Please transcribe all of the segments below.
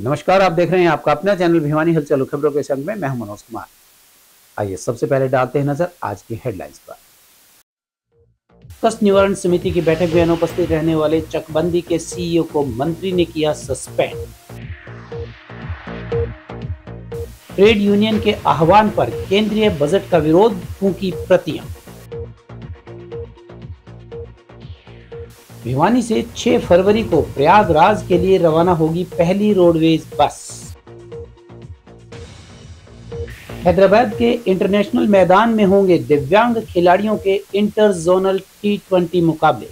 नमस्कार, आप देख रहे हैं आपका अपना चैनल भिवानी हलचल खबरों के संग में मैं हूं मनोज कुमार। आइए सबसे पहले डालते हैं नजर आज की हेडलाइंस पर। कष्ट निवारण समिति की बैठक में अनुपस्थित रहने वाले चकबंदी के सीईओ को मंत्री ने किया सस्पेंड। ट्रेड यूनियन के आह्वान पर केंद्रीय बजट का विरोध, फूंकी प्रतियां। भिवानी से 6 फरवरी को प्रयागराज के लिए रवाना होगी पहली रोडवेज बस। हैदराबाद के इंटरनेशनल मैदान में होंगे दिव्यांग खिलाड़ियों के इंटर जोनल T20 मुकाबले।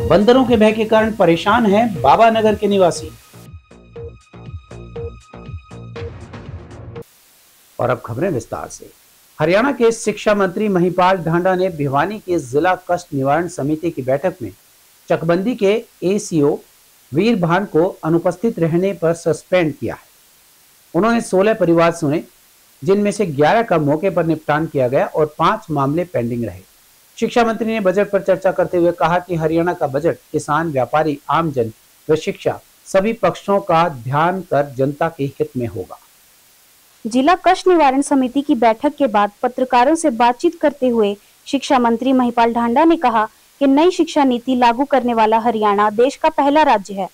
बंदरों के भय के कारण परेशान हैं बाबा नगर के निवासी। और अब खबरें विस्तार से। हरियाणा के शिक्षा मंत्री महिपाल ढांडा ने भिवानी के जिला कष्ट निवारण समिति की बैठक में चकबंदी के एसीओ वीर भान को अनुपस्थित रहने पर सस्पेंड किया है। उन्होंने 16 परिवार सुने, जिनमें से 11 का मौके पर निपटान किया गया और 5 मामले पेंडिंग रहे। शिक्षा मंत्री ने बजट पर चर्चा करते हुए कहा कि हरियाणा का बजट किसान, व्यापारी, आमजन व शिक्षा सभी पक्षों का ध्यान कर जनता के हित में होगा। जिला कष्ट निवारण समिति की बैठक के बाद पत्रकारों से बातचीत करते हुए शिक्षा मंत्री महिपाल ढांडा ने कहा कि नई शिक्षा नीति लागू करने वाला हरियाणा देश का पहला राज्य है।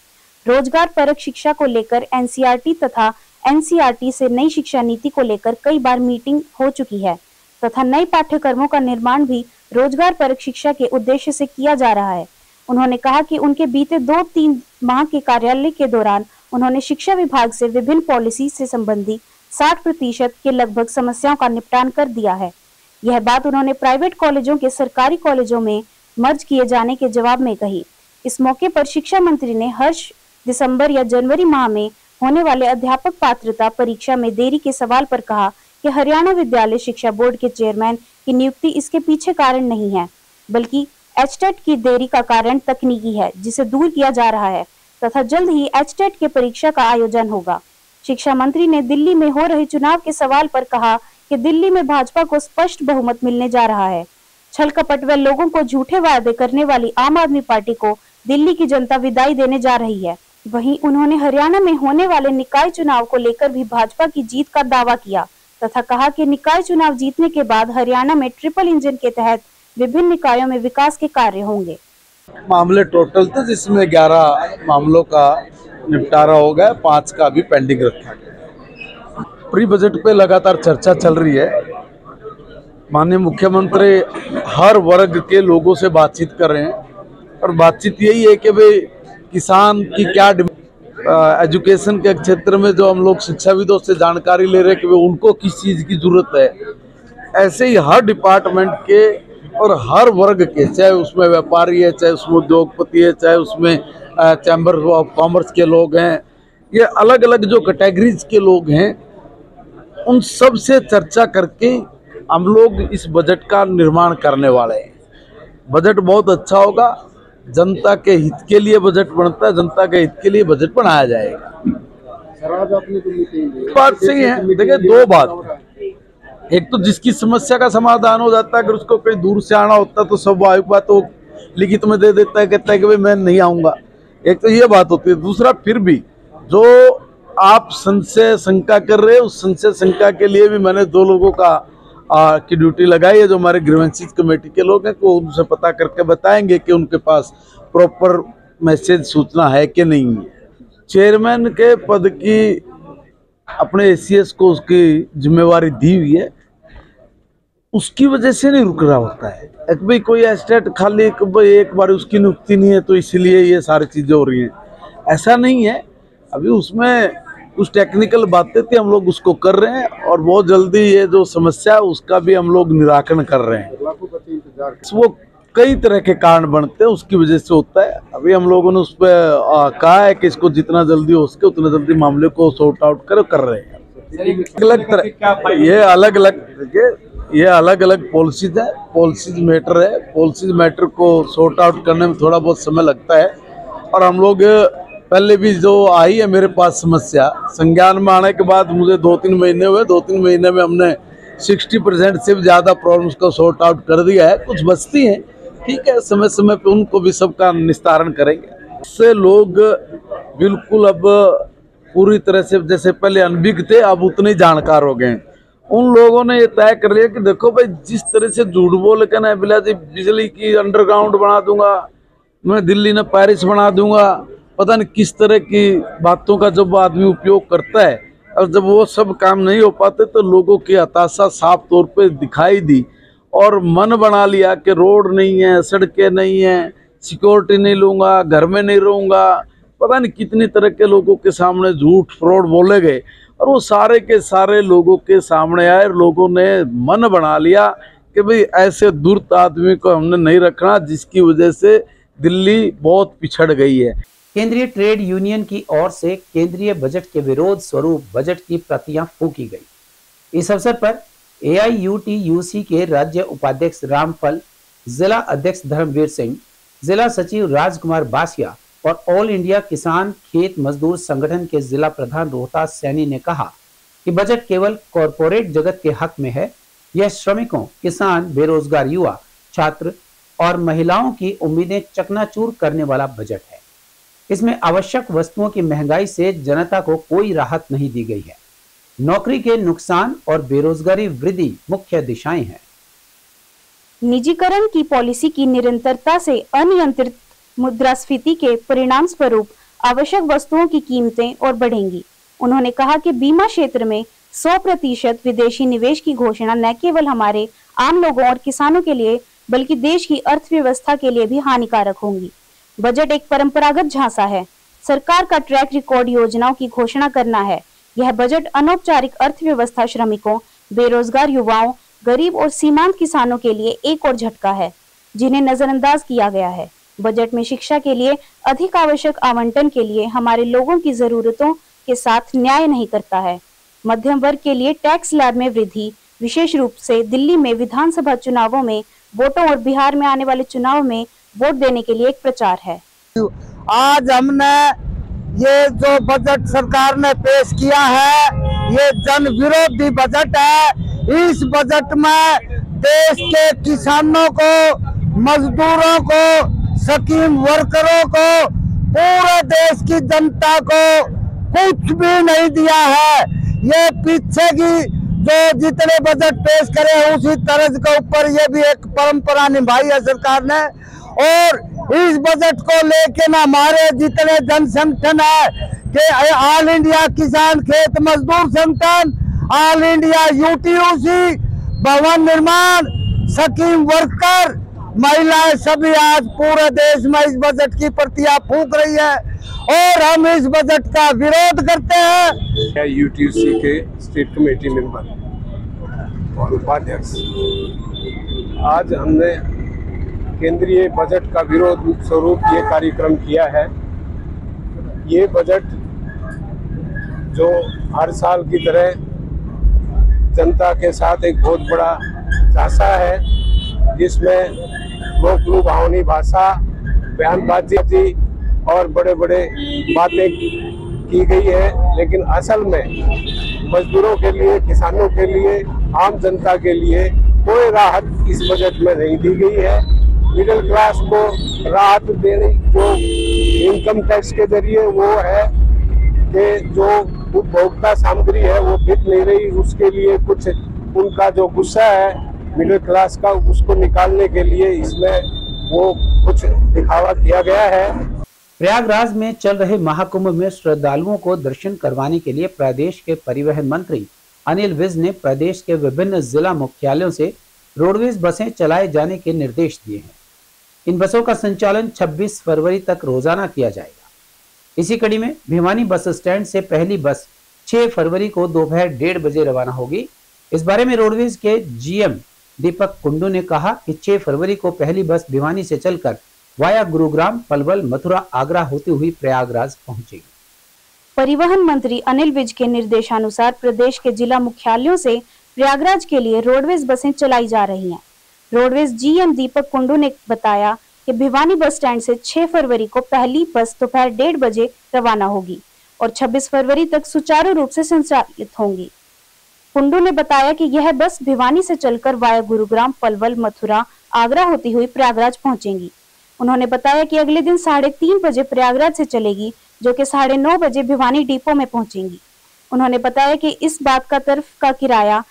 रोजगार परक शिक्षा को लेकर एनसीईआरटी तथा एनसीईआरटी से नई शिक्षा नीति को लेकर कई बार मीटिंग हो चुकी है तथा नए पाठ्यक्रमों का निर्माण भी रोजगार परक शिक्षा के उद्देश्य से किया जा रहा है। उन्होंने कहा कि उनके बीते 2-3 माह के कार्यालय के दौरान उन्होंने शिक्षा विभाग से विभिन्न पॉलिसी से संबंधी 60% के लगभग समस्याओं का निपटान कर दिया है। यह बात उन्होंने प्राइवेट कॉलेजों के सरकारी कॉलेजों में मर्ज किए जाने के जवाब में कही। इस मौके पर शिक्षा मंत्री ने हर्ष दिसंबर या जनवरी माह में होने वाले अध्यापक पात्रता परीक्षा में देरी के सवाल पर कहा कि हरियाणा विद्यालय शिक्षा बोर्ड के चेयरमैन की नियुक्ति इसके पीछे कारण नहीं है, बल्कि एचटेट की देरी का कारण तकनीकी है, जिसे दूर किया जा रहा है तथा जल्द ही एचटेट के परीक्षा का आयोजन होगा। शिक्षा मंत्री ने दिल्ली में हो रहे चुनाव के सवाल पर कहा कि दिल्ली में भाजपा को स्पष्ट बहुमत मिलने जा रहा है। छल कपट व लोगों को झूठे वादे करने वाली आम आदमी पार्टी को दिल्ली की जनता विदाई देने जा रही है। वहीं उन्होंने हरियाणा में होने वाले निकाय चुनाव को लेकर भी भाजपा की जीत का दावा किया तथा कहा कि निकाय चुनाव जीतने के बाद हरियाणा में ट्रिपल इंजन के तहत विभिन्न निकायों में विकास के कार्य होंगे। मामले टोटल थे, जिसमें 11 मामलों का निपटारा हो गया, 5 का भी पेंडिंग रखा गया। प्री बजट पे लगातार चर्चा चल रही है। माननीय मुख्यमंत्री हर वर्ग के लोगों से बातचीत कर रहे हैं और बातचीत यही है कि भाई किसान की क्या एजुकेशन के क्षेत्र में जो हम लोग शिक्षाविदों से जानकारी ले रहे हैं कि उनको किस चीज़ की जरूरत है। ऐसे ही हर डिपार्टमेंट के और हर वर्ग के, चाहे उसमें व्यापारी है, चाहे उसमें उद्योगपति है, चाहे उसमें चैम्बर ऑफ कॉमर्स के लोग हैं, ये अलग अलग जो कैटेगरीज के लोग हैं, उन सब से चर्चा करके हम लोग इस बजट का निर्माण करने वाले हैं। बजट बहुत अच्छा होगा, जनता के हित के लिए बजट बनता है, जनता के हित के लिए बजट बनाया जाएगा। बात सही है। देखिए, 2 बात, एक तो जिसकी समस्या का समाधान हो जाता है, अगर उसको कहीं दूर से आना होता तो स्वाभाविक बात तो लिखित में दे देता है, कहता है कि भाई मैं नहीं आऊँगा। एक तो ये बात होती है। दूसरा, फिर भी जो आप संशय शंका कर रहे हैं, उस संशय शंका के लिए भी मैंने 2 लोगों की ड्यूटी लगाई है, जो हमारे ग्रीवेंसेस कमेटी के लोग हैं, को उनसे पता करके बताएंगे कि उनके पास प्रॉपर मैसेज सूचना है कि नहीं है। चेयरमैन के पद की अपने एसीएस को उसकी जिम्मेवारी दी हुई है, उसकी वजह से नहीं रुक रहा होता है। एक भाई कोई एस्टेट खाली एक बार उसकी नियुक्ति नहीं है तो इसलिए ये सारी चीज़ें हो रही हैं, ऐसा नहीं है। अभी उसमें कुछ टेक्निकल बातें थी, हम लोग उसको कर रहे हैं और बहुत जल्दी ये जो समस्या है उसका भी हम लोग निराकरण कर रहे हैं। वो कई तरह के कारण बनते हैं, उसकी वजह से होता है। अभी हम लोगों ने उस पर कहा है कि इसको जितना जल्दी हो सके उतना जल्दी मामले को सॉर्ट आउट कर रहे हैं। अलग तरह ये अलग अलग पॉलिसीज है, पॉलिसीज मैटर है। पॉलिसीज मैटर को सॉर्ट आउट करने में थोड़ा बहुत समय लगता है और हम लोग पहले भी जो आई है मेरे पास समस्या, संज्ञान में आने के बाद मुझे 2-3 महीने हुए, 2-3 महीने में हमने 60% से भी ज़्यादा प्रॉब्लम्स को सॉर्ट आउट कर दिया है। कुछ बचती हैं, ठीक है, समय समय पे उनको भी सबका निस्तारण करेंगे। इससे लोग बिल्कुल अब पूरी तरह से, जैसे पहले अनभिज्ञ थे अब उतने जानकार हो गए। उन लोगों ने ये तय कर लिया कि देखो भाई, जिस तरह से झूठ बोल के ना बिजली की अंडरग्राउंड बना दूंगा मैं, दिल्ली में पेरिस बना दूंगा, पता नहीं किस तरह की बातों का जब आदमी उपयोग करता है, और जब वो सब काम नहीं हो पाते तो लोगों की हताशा साफ तौर पे दिखाई दी, और मन बना लिया कि रोड नहीं है, सड़कें नहीं है, सिक्योरिटी नहीं लूँगा, घर में नहीं रहूँगा, पता नहीं कितनी तरह के लोगों के सामने झूठ फ्रॉड बोले गए, और वो सारे के सारे लोगों के सामने आए। लोगों ने मन बना लिया कि भाई ऐसे दुर्त आदमी को हमने नहीं रखना, जिसकी वजह से दिल्ली बहुत पिछड़ गई है। केंद्रीय ट्रेड यूनियन की ओर से केंद्रीय बजट के विरोध स्वरूप बजट की प्रतियां फूंकी गई। इस अवसर पर AIUTUC के राज्य उपाध्यक्ष रामफल, जिला अध्यक्ष धर्मवीर सिंह, जिला सचिव राजकुमार बासिया और ऑल इंडिया किसान खेत मजदूर संगठन के जिला प्रधान रोहतास सैनी ने कहा कि बजट केवल कॉरपोरेट जगत के हक में है। यह श्रमिकों, किसान, बेरोजगार युवा, छात्र और महिलाओं की उम्मीदें चकनाचूर करने वाला बजट है। इसमें आवश्यक वस्तुओं की महंगाई से जनता को कोई राहत नहीं दी गई है। नौकरी के नुकसान और बेरोजगारी वृद्धि मुख्य दिशाएं हैं। निजीकरण की पॉलिसी की निरंतरता से अनियंत्रित मुद्रास्फीति के परिणाम स्वरूप आवश्यक वस्तुओं की कीमतें और बढ़ेंगी। उन्होंने कहा कि बीमा क्षेत्र में 100% विदेशी निवेश की घोषणा न केवल हमारे आम लोगों और किसानों के लिए बल्कि देश की अर्थव्यवस्था के लिए भी हानिकारक होंगी। बजट एक परंपरागत झांसा है। सरकार का ट्रैक रिकॉर्ड योजनाओं की घोषणा करना है। यह बजट अनौपचारिक अर्थव्यवस्था, श्रमिकों, बेरोजगार युवाओं, गरीब और सीमांत किसानों के लिए एक और झटका है जिन्हें नजरअंदाज किया गया है। बजट में शिक्षा के लिए अधिक आवश्यक आवंटन के लिए हमारे लोगों की जरूरतों के साथ न्याय नहीं करता है। मध्यम वर्ग के लिए टैक्स स्लैब में वृद्धि, विशेष रूप से दिल्ली में विधानसभा चुनावों में वोटों और बिहार में आने वाले चुनाव में वोट देने के लिए एक प्रचार है। आज हमने ये जो बजट सरकार ने पेश किया है, ये जन विरोधी बजट है। इस बजट में देश के किसानों को, मजदूरों को, स्कीम वर्करों को, पूरे देश की जनता को कुछ भी नहीं दिया है। ये पीछे की जो जितने बजट पेश करे उसी तर्ज के ऊपर ये भी एक परंपरा निभाई है सरकार ने। और इस बजट को लेके ना हमारे जितने जन संगठन है कि ऑल इंडिया किसान खेत मजदूर संगठन, ऑल इंडिया UTUC, भवन निर्माण, स्कीम वर्कर, महिलाएं सभी आज पूरे देश में इस बजट की प्रतियां फूंक रही है और हम इस बजट का विरोध करते हैं। UTUC के स्टेट कमेटी मेंबर और उपाध्यक्ष, आज हमने केंद्रीय बजट का विरोध स्वरूप ये कार्यक्रम किया है। ये बजट जो हर साल की तरह जनता के साथ एक बहुत बड़ा झांसा है, जिसमें लोक लुभावनी भाषा, बयानबाजी और बड़े बड़े बातें की गई है, लेकिन असल में मजदूरों के लिए, किसानों के लिए, आम जनता के लिए कोई राहत इस बजट में नहीं दी गई है। मिडिल क्लास को राहत देने जो इनकम टैक्स के जरिए वो है कि जो उपभोक्ता सामग्री है वो बिक नहीं रही, उसके लिए कुछ उनका जो गुस्सा है मिडिल क्लास का, उसको निकालने के लिए इसमें वो कुछ दिखावा किया गया है। प्रयागराज में चल रहे महाकुंभ में श्रद्धालुओं को दर्शन करवाने के लिए प्रदेश के परिवहन मंत्री अनिल विज ने प्रदेश के विभिन्न जिला मुख्यालयों से रोडवेज बसें चलाए जाने के निर्देश दिए हैं। इन बसों का संचालन 26 फरवरी तक रोजाना किया जाएगा। इसी कड़ी में भिवानी बस स्टैंड से पहली बस 6 फरवरी को दोपहर 1:30 बजे रवाना होगी। इस बारे में रोडवेज के GM दीपक कुंडू ने कहा कि 6 फरवरी को पहली बस भिवानी से चलकर वाया गुरुग्राम, पलवल, मथुरा, आगरा होती हुई प्रयागराज पहुंचेगी। परिवहन मंत्री अनिल विज के निर्देशानुसार प्रदेश के जिला मुख्यालयों से प्रयागराज के लिए रोडवेज बसें चलाई जा रही हैं। रोडवेज GM दीपक कुंडू ने बताया कि भिवानी बस स्टैंड से 6 फरवरी को पहली बस दोपहर 1:30 बजे रवाना होगी और 26 फरवरी तक सुचारू रूप से संचालित होंगी। कुंडू ने बताया कि यह बस भिवानी से चलकर वाया गुरुग्राम, पलवल, मथुरा, आगरा होती हुई प्रयागराज पहुंचेंगी। उन्होंने बताया कि अगले दिन 3:30 बजे प्रयागराज से चलेगी, जो कि 9:30 बजे भिवानी डिपो में पहुंचेंगी। उन्होंने बताया कि इस बात का तरफ का किराया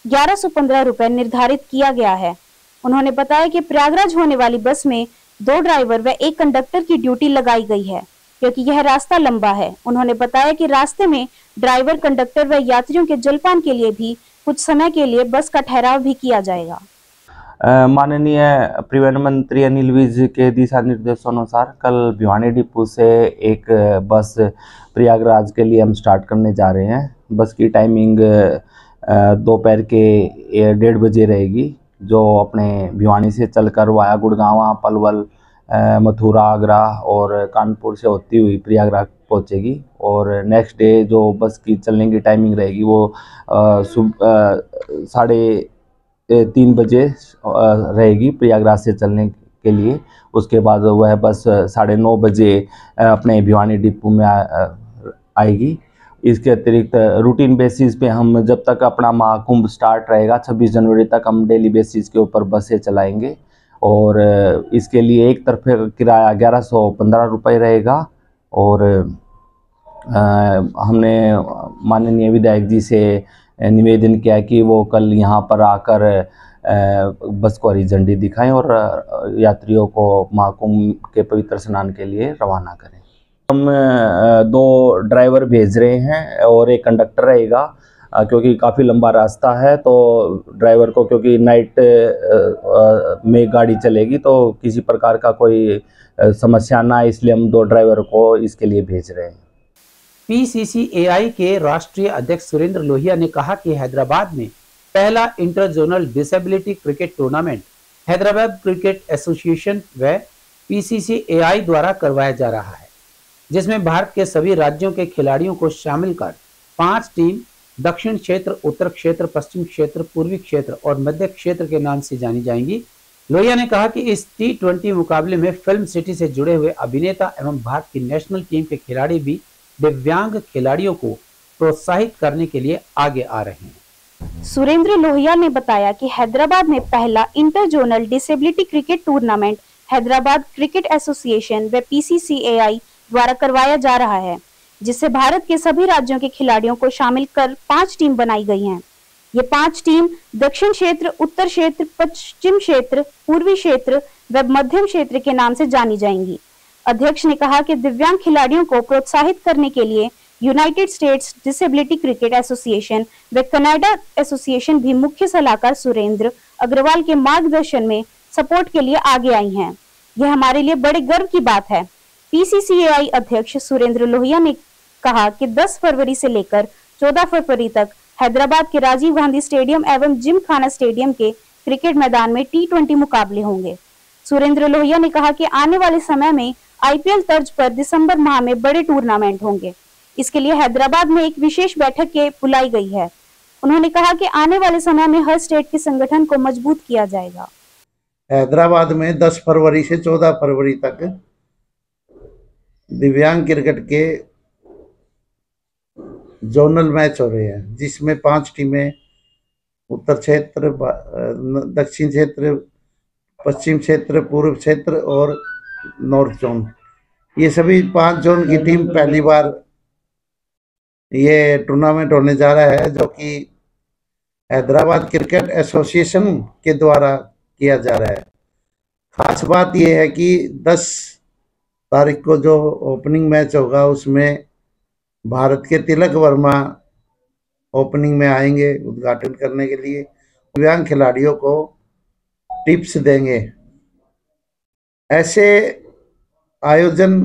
1115 रुपए निर्धारित किया गया है। उन्होंने बताया कि प्रयागराज होने वाली बस में 2 ड्राइवर व 1 कंडक्टर की ड्यूटी लगाई गई है, क्योंकि यह रास्ता लंबा है। उन्होंने बताया कि रास्ते में ड्राइवर, कंडक्टर व यात्रियों के जलपान के लिए भी कुछ समय के लिए बस का ठहराव भी किया जाएगा। माननीय परिवहन मंत्री अनिल विज के दिशा निर्देशानुसार कल भिवानी डिपो से एक बस प्रयागराज के लिए हम स्टार्ट करने जा रहे हैं। बस की टाइमिंग दोपहर के 1:30 बजे रहेगी, जो अपने भिवानी से चलकर वाया गुड़गांव, पलवल, मथुरा, आगरा और कानपुर से होती हुई प्रयागराज पहुंचेगी। और नेक्स्ट डे जो बस की चलने की टाइमिंग रहेगी वो 3:30 बजे रहेगी प्रयागराज से चलने के लिए। उसके बाद वह बस 9:30 बजे अपने भिवानी डिपो में आएगी। इसके अतिरिक्त रूटीन बेसिस पे हम जब तक अपना महाकुंभ स्टार्ट रहेगा 26 जनवरी तक हम डेली बेसिस के ऊपर बसें चलाएंगे। और इसके लिए एक तरफे का किराया 1115 रुपये रहेगा। और हमने माननीय विधायक जी से निवेदन किया कि वो कल यहाँ पर आकर बस को हरी झंडी दिखाएं और यात्रियों को महाकुंभ के पवित्र स्नान के लिए रवाना करें। हम 2 ड्राइवर भेज रहे हैं और 1 कंडक्टर रहेगा, क्योंकि काफ़ी लंबा रास्ता है। तो ड्राइवर को, क्योंकि नाइट में गाड़ी चलेगी तो किसी प्रकार का कोई समस्या ना, इसलिए हम 2 ड्राइवर को इसके लिए भेज रहे हैं। PCCAI के राष्ट्रीय अध्यक्ष सुरेंद्र लोहिया ने कहा कि हैदराबाद में पहला inter zonal disability cricket tournament Hyderabad cricket association व PCCAI द्वारा करवाया जा रहा है, जिसमें भारत के सभी राज्यों के खिलाड़ियों को शामिल कर 5 टीम दक्षिण क्षेत्र, उत्तर क्षेत्र, पश्चिम क्षेत्र, पूर्वी क्षेत्र और मध्य क्षेत्र के नाम से जानी जाएंगी। लोहिया ने कहा कि इस T20 मुकाबले में फिल्म सिटी से जुड़े हुए अभिनेता एवं भारत की नेशनल टीम के खिलाड़ी भी दिव्यांग खिलाड़ियों को प्रोत्साहित करने के लिए आगे आ रहे हैं। सुरेंद्र लोहिया ने बताया कि हैदराबाद में पहला inter zonal disability cricket tournament Hyderabad cricket association व PCCAI द्वारा करवाया जा रहा है, जिससे भारत के सभी राज्यों के खिलाड़ियों को शामिल कर 5 टीम बनाई गई हैं। ये 5 टीम दक्षिण क्षेत्र, उत्तर क्षेत्र, पश्चिम क्षेत्र, पूर्वी क्षेत्र व मध्यम क्षेत्र के नाम से जानी जाएंगी। अध्यक्ष ने कहा कि दिव्यांग खिलाड़ियों को प्रोत्साहित करने के लिए United states disability cricket association व कनाडा एसोसिएशन भी मुख्य सलाहकार सुरेंद्र अग्रवाल के मार्गदर्शन में सपोर्ट के लिए आगे आई हैं। यह हमारे लिए बड़े गर्व की बात है। PCCAI अध्यक्ष सुरेंद्र लोहिया ने कहा कि 10 फरवरी से लेकर 14 फरवरी तक हैदराबाद के राजीव गांधी स्टेडियम एवं जिम खाना स्टेडियम के क्रिकेट मैदान में T20 मुकाबले होंगे। सुरेंद्र लोहिया ने कहा कि आने वाले समय में IPL तर्ज पर दिसंबर माह में बड़े टूर्नामेंट होंगे। इसके लिए हैदराबाद में एक विशेष बैठक के बुलाई गई है। उन्होंने कहा कि आने वाले समय में हर स्टेट के संगठन को मजबूत किया जाएगा। हैदराबाद में 10 फरवरी से 14 फरवरी तक दिव्यांग क्रिकेट के जोनल मैच हो रहे हैं, जिसमें 5 टीमें उत्तर क्षेत्र, दक्षिण क्षेत्र, पश्चिम क्षेत्र, पूर्व क्षेत्र और नॉर्थ जोन, ये सभी 5 जोन की टीम पहली बार ये टूर्नामेंट होने जा रहा है, जो कि हैदराबाद क्रिकेट एसोसिएशन के द्वारा किया जा रहा है। खास बात यह है कि 10 तारीख को जो ओपनिंग मैच होगा उसमें भारत के तिलक वर्मा ओपनिंग में आएंगे उद्घाटन करने के लिए। दिव्यांग खिलाड़ियों को टिप्स देंगे। ऐसे आयोजन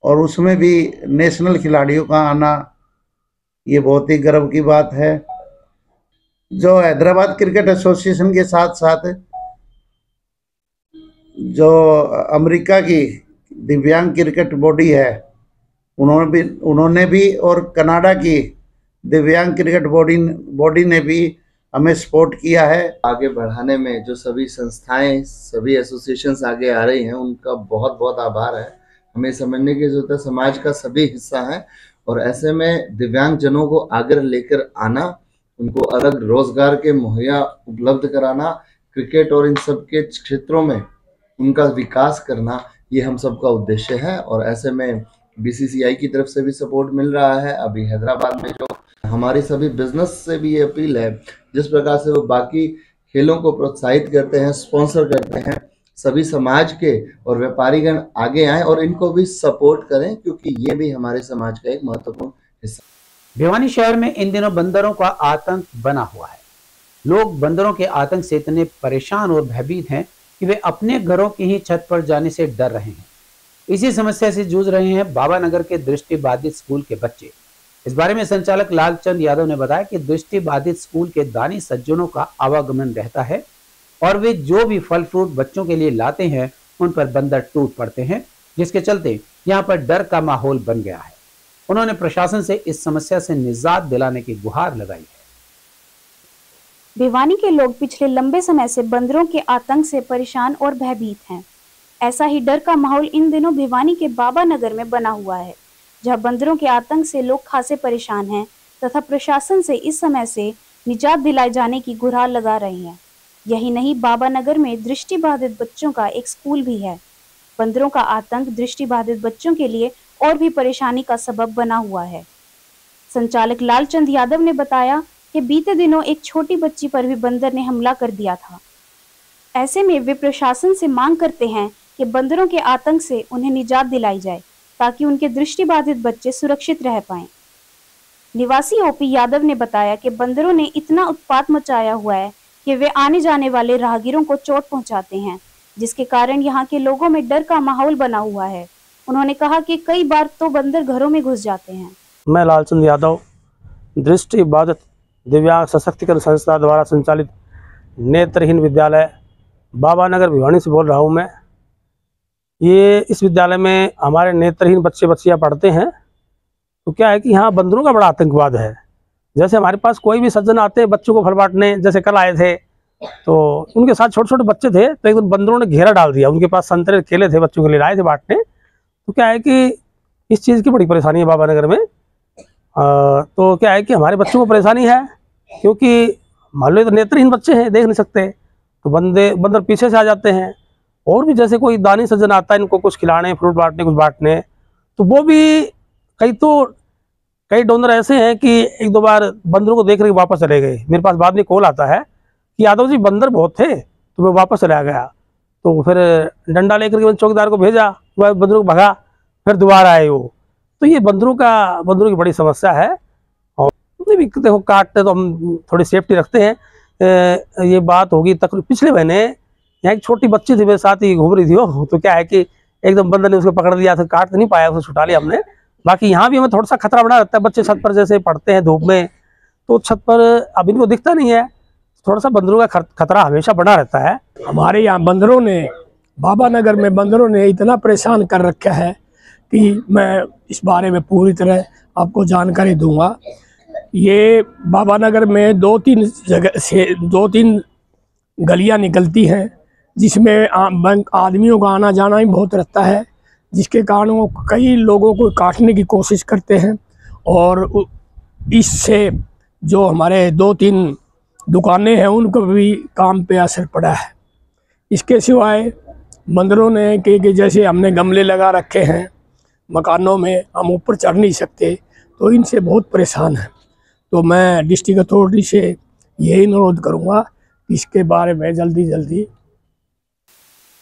और उसमें भी नेशनल खिलाड़ियों का आना ये बहुत ही गर्व की बात है। जो हैदराबाद क्रिकेट एसोसिएशन के साथ साथ जो अमेरिका की दिव्यांग क्रिकेट बॉडी है उन्होंने भी और कनाडा की दिव्यांग क्रिकेट बॉडी ने भी हमें सपोर्ट किया है। आगे बढ़ाने में जो सभी संस्थाएं, सभी एसोसिएशंस आगे आ रही हैं, उनका बहुत बहुत आभार है। हमें समझने की जरूरत है, समाज का सभी हिस्सा है और ऐसे में दिव्यांग जनों को आगे लेकर आना, उनको अलग रोजगार के मुहैया उपलब्ध कराना, क्रिकेट और इन सब के क्षेत्रों में उनका विकास करना, ये हम सबका उद्देश्य है। और ऐसे में बीसीसीआई की तरफ से भी सपोर्ट मिल रहा है। अभी हैदराबाद में जो हमारी सभी बिजनेस से भी ये अपील है, जिस प्रकार से वो बाकी खेलों को प्रोत्साहित करते हैं, स्पॉन्सर करते हैं, सभी समाज के और व्यापारीगण आगे आएं और इनको भी सपोर्ट करें, क्योंकि ये भी हमारे समाज का एक महत्वपूर्ण हिस्सा। भिवानी शहर में इन दिनों बंदरों का आतंक बना हुआ है। लोग बंदरों के आतंक से इतने परेशान और भयभीत हैं कि वे अपने घरों की ही छत पर जाने से डर रहे हैं। इसी समस्या से जूझ रहे हैं बाबानगर के दृष्टिबाधित स्कूल के बच्चे। इस बारे में संचालक लालचंद यादव ने बताया कि दृष्टिबाधित स्कूल के दानी सज्जनों का आवागमन रहता है और वे जो भी फल फ्रूट बच्चों के लिए लाते हैं उन पर बंदर टूट पड़ते हैं, जिसके चलते यहाँ पर डर का माहौल बन गया है। उन्होंने प्रशासन से इस समस्या से निजात दिलाने की गुहार लगाई है। भिवानी के लोग पिछले लंबे समय से बंदरों के आतंक से परेशान और भयभीत हैं। ऐसा ही डर का माहौल इन दिनों भिवानी के बाबानगर में बना हुआ है, जहां बंदरों के आतंक से लोग खासे परेशान हैं तथा प्रशासन से इस समय से निजात दिलाए जाने की गुहार लगा रहे हैं। यही नहीं, बाबानगर में दृष्टिबाधित बच्चों का एक स्कूल भी है। बंदरों का आतंक दृष्टिबाधित बच्चों के लिए और भी परेशानी का सबब बना हुआ है। संचालक लालचंद यादव ने बताया कि बीते दिनों एक छोटी बच्ची पर भी बंदर ने हमला कर दिया था। ऐसे में वे प्रशासन से मांग करते हैं कि बंदरों के आतंक से उन्हें निजात दिलाई जाए ताकि उनके दृष्टिबाधित बच्चे सुरक्षित रह पाएं। निवासी ओपी यादव ने बताया कि बंदरों ने इतना उत्पात मचाया हुआ है कि वे आने जाने वाले राहगीरों को चोट पहुंचाते हैं, जिसके कारण यहाँ के लोगों में डर का माहौल बना हुआ है। उन्होंने कहा कि कई बार तो बंदर घरों में घुस जाते हैं। मैं लालचंद यादव दृष्टिबाधित दिव्यांग सशक्तिकरण संस्था द्वारा संचालित नेत्रहीन विद्यालय बाबानगर भिवानी से बोल रहा हूँ मैं। ये इस विद्यालय में हमारे नेत्रहीन बच्चे बच्चियाँ पढ़ते हैं। तो क्या है कि यहाँ बंदरों का बड़ा आतंकवाद है। जैसे हमारे पास कोई भी सज्जन आते हैं बच्चों को फल बांटने, जैसे कल आए थे तो उनके साथ छोटे छोटे बच्चे थे, तो एक दिन बंदरों ने घेरा डाल दिया। उनके पास संतरे केले थे, बच्चों के लिए लाए थे बांटने। तो क्या है कि इस चीज़ की बड़ी परेशानी है बाबानगर में। तो क्या है कि हमारे बच्चों को परेशानी है, क्योंकि मान लो तो नेत्रहीन बच्चे हैं, देख नहीं सकते, तो बंदर पीछे से आ जाते हैं। और भी जैसे कोई दानी सज्जन आता है इनको कुछ खिलाने, फ्रूट बांटने, कुछ बांटने, तो वो भी कई डोनर ऐसे हैं कि एक दो बार बंदरों को देख रहे वापस चले गए। मेरे पास बाद में कॉल आता है कि यादव जी बंदर बहुत थे, तो मैं वापस चला गया। तो फिर डंडा लेकर के चौकीदार को भेजा, वह बंदरों को भगा, फिर दोबारा आए वो। तो ये बंदरों की बड़ी समस्या है। और भी देखो काटते तो हम थोड़ी सेफ्टी रखते हैं। ये बात होगी तक पिछले महीने यहाँ एक छोटी बच्ची थी मेरे साथ ही घूम रही थी वो। तो क्या है कि एकदम बंदर ने उसको पकड़ लिया था, काट नहीं पाया, उसको छुटा लिया हमने। बाकी यहाँ भी हमें थोड़ा सा खतरा बना रहता है। बच्चे छत पर जैसे पढ़ते हैं धूप में, तो छत पर अब इनको दिखता नहीं है, थोड़ा सा बंदरों का खतरा हमेशा बना रहता है। हमारे यहाँ बंदरों ने, बाबानगर में बंदरों ने इतना परेशान कर रखा है कि मैं इस बारे में पूरी तरह आपको जानकारी दूंगा। ये बाबानगर में दो तीन गलियां निकलती हैं, जिसमें आदमियों का आना जाना ही बहुत रहता है, जिसके कारण वो कई लोगों को काटने की कोशिश करते हैं। और इससे जो हमारे 2-3 दुकानें हैं उनको भी काम पे असर पड़ा है। इसके सिवाय बंदरों ने कि जैसे हमने गमले लगा रखे हैं मकानों में, हम ऊपर चढ़ नहीं सकते, तो इनसे बहुत परेशान हैं। तो मैं डिस्ट्रिक्ट अथॉरिटी से यही अनुरोध करूँगा कि इसके बारे में जल्दी।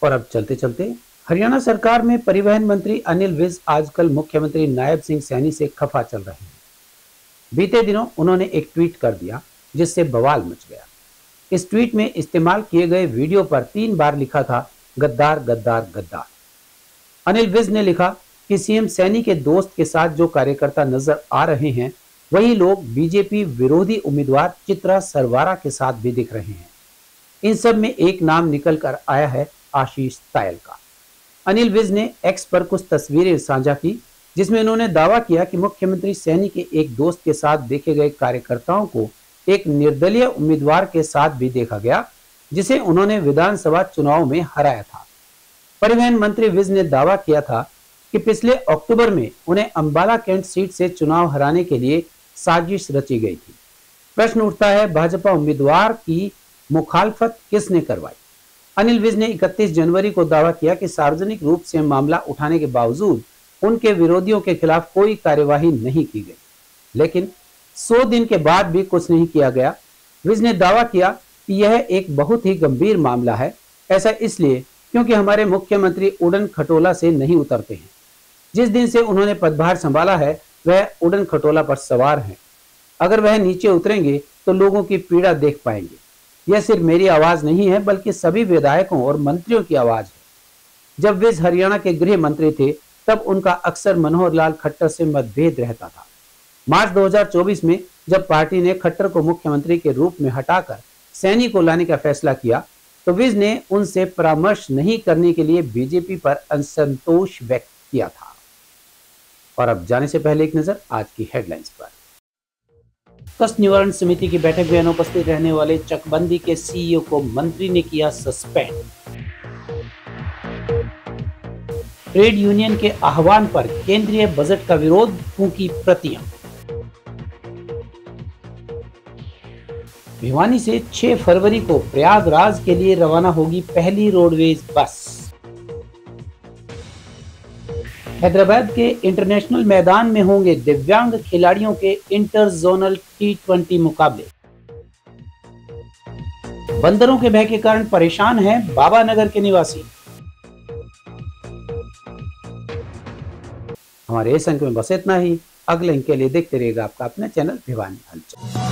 और अब चलते चलते हरियाणा सरकार में परिवहन मंत्री अनिल विज आजकल मुख्यमंत्री नायब सिंह सैनी से खफा चल रहे हैं। बीते दिनों उन्होंने एक ट्वीट कर दिया जिससे बवाल मच गया। इस ट्वीट में इस्तेमाल किए गए वीडियो पर 3 बार लिखा था गद्दार गद्दार गद्दार। अनिल विज ने लिखा कि सीएम सैनी के दोस्त के साथ जो कार्यकर्ता नजर आ रहे हैं वही लोग बीजेपी विरोधी उम्मीदवार चित्रा सरवारा के साथ भी दिख रहे हैं। इन सब में एक नाम निकल कर आया है आशीष तायल का। अनिल विज ने एक्स पर कुछ तस्वीरें साझा की जिसमें उन्होंने दावा किया कि मुख्यमंत्री सैनी के एक दोस्त के साथ देखे गए कार्यकर्ताओं को एक निर्दलीय उम्मीदवार के साथ भी देखा गया जिसे उन्होंने विधानसभा चुनाव में हराया था। परिवहन मंत्री विज ने दावा किया था कि पिछले अक्टूबर में उन्हें अंबाला कैंट सीट से चुनाव हराने के लिए साजिश रची गई थी। प्रश्न उठता है भाजपा उम्मीदवार की मुखालफत किसने करवाई? अनिल विज ने 31 जनवरी को दावा किया कि सार्वजनिक रूप से मामला उठाने के बावजूद उनके विरोधियों के खिलाफ कोई कार्यवाही नहीं की गई, लेकिन 100 दिन के बाद भी कुछ नहीं किया गया। विज ने दावा किया कि यह एक बहुत ही गंभीर मामला है। ऐसा इसलिए क्योंकि हमारे मुख्यमंत्री उड़न खटोला से नहीं उतरते हैं। जिस दिन से उन्होंने पदभार संभाला है वह उड़न खटोला पर सवार हैं। अगर वह नीचे उतरेंगे तो लोगों की पीड़ा देख पाएंगे। यह सिर्फ मेरी आवाज नहीं है बल्कि सभी विधायकों और मंत्रियों की आवाज है। जब विज हरियाणा के गृह मंत्री थे तब उनका अक्सर मनोहर लाल खट्टर से मतभेद रहता था। मार्च 2024 में जब पार्टी ने खट्टर को मुख्यमंत्री के रूप में हटाकर सैनी को लाने का फैसला किया तो विज ने उनसे परामर्श नहीं करने के लिए बीजेपी पर असंतोष व्यक्त किया था। और अब जाने से पहले एक नजर आज की हेडलाइंस पर। कष्ट निवारण समिति की बैठक में अनुपस्थित रहने वाले चकबंदी के सीईओ को मंत्री ने किया सस्पेंड। ट्रेड यूनियन के आह्वान पर केंद्रीय बजट का विरोध, फूंकी प्रतियां। भिवानी से 6 फरवरी को प्रयागराज के लिए रवाना होगी पहली रोडवेज बस। हैदराबाद के इंटरनेशनल मैदान में होंगे दिव्यांग खिलाड़ियों के इंटर जोनल T20 मुकाबले। बंदरों के भय के कारण परेशान हैं बाबा नगर के निवासी। हमारे इस अंक में बस इतना ही। अगले अंक के लिए देखते रहिएगा आपका अपना चैनल भिवानी हलचल।